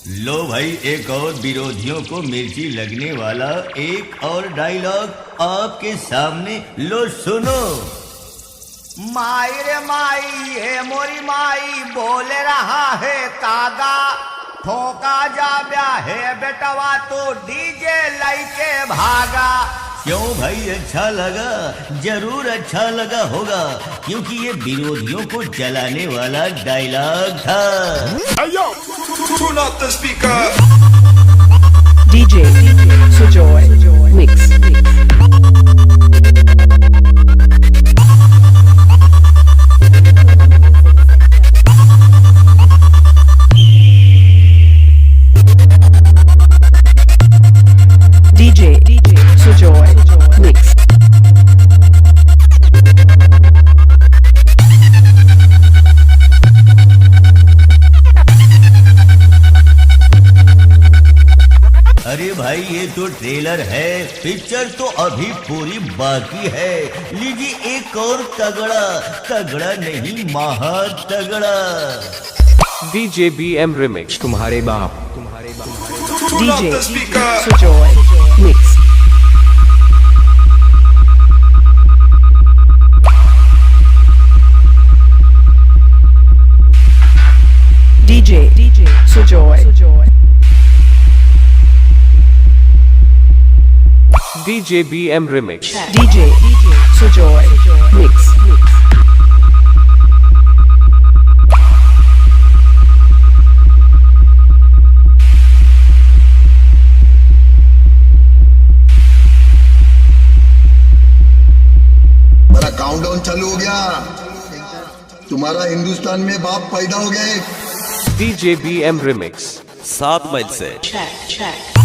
लो भाई, एक और विरोधियों को मिर्ची लगने वाला एक और डायलॉग आपके सामने, लो सुनो। माई रे माई हे मोरी माई बोल रहा है कागा, ठोका जा ब्या है बेटवा तो डीजे लइके भागा। क्यों भाई, अच्छा लगा? जरूर अच्छा लगा होगा, क्योंकि ये विरोधियों को जलाने वाला डायलॉग था। Turn up the speaker. DJ Sujoy Mix. DJ Sujoy Mix. अरे भाई, ये तो ट्रेलर है, पिक्चर तो अभी पूरी बाकी है। लीजिए एक और तगड़ा, तगड़ा नहीं महा तगड़ा। DJ BM Remix तुम्हारे बाप। Turn up DJ the speaker. Sujoy Mix. DJ Sujoy. DJ BM Remix DJ Sujoy Mix. मेरा काउंटडाउन चालू हो गया, तुम्हारा हिंदुस्तान में बाप पैदा हो गए। DJ BM Remix 7 मील से Check.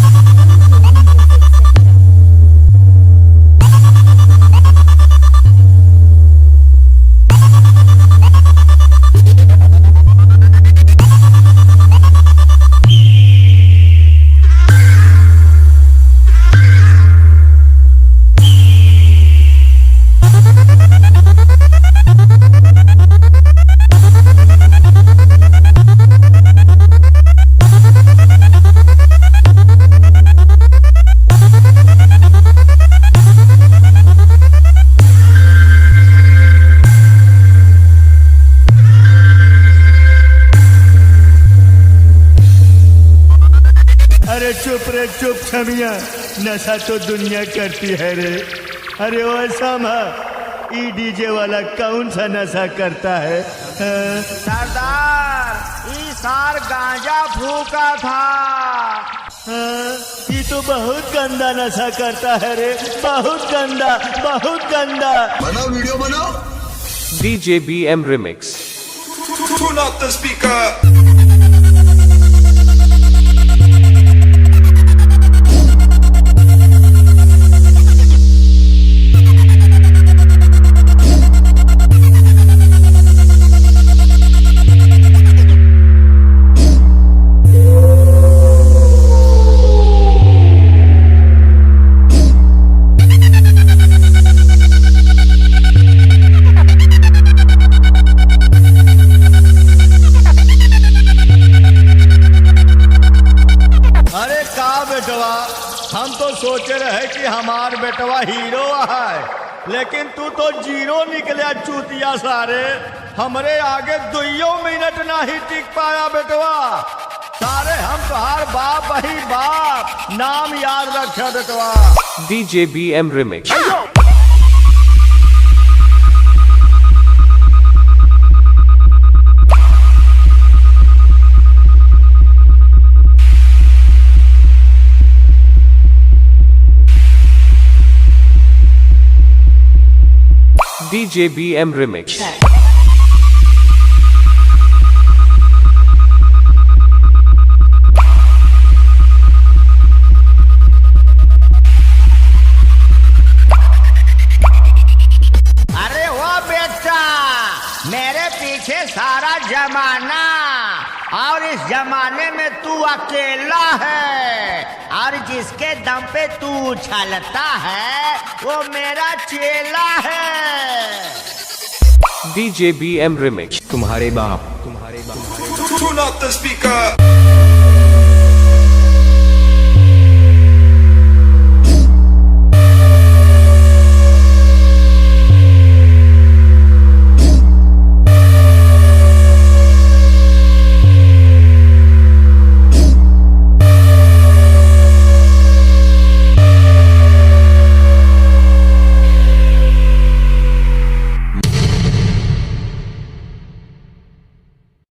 अरे चुप रे चुप छमिया, नशा तो दुनिया करती है रे। अरे वो सामा, ई डीजे वाला कौन सा नशा करता है? सरदार, ई सार गांजा फूका था। ये तो बहुत गंदा नशा करता है रे, बहुत गंदा, बहुत गंदा। बनाओ वीडियो बनाओ। DJ BM Remix Turn up the speaker. हम तो सोचे रहे कि हमार बेटवा हीरो है, लेकिन तू तो जीरो निकलिया चूतिया सारे। हमरे आगे 2 मिनट नहीं टिक पाया बेटवा। सारे हम तुम्हार बाप ही बाप, नाम याद रखे बेटवा। DJ BM Remix DJ BM Remix अरे वो बेटा, मेरे पीछे सारा जमाना, और इस जमाने में तू अकेला है, और जिसके दम पे तू उछलता है वो मेरा चेला है। DJ BM Remix तुम्हारे बाप। Turn up the speaker.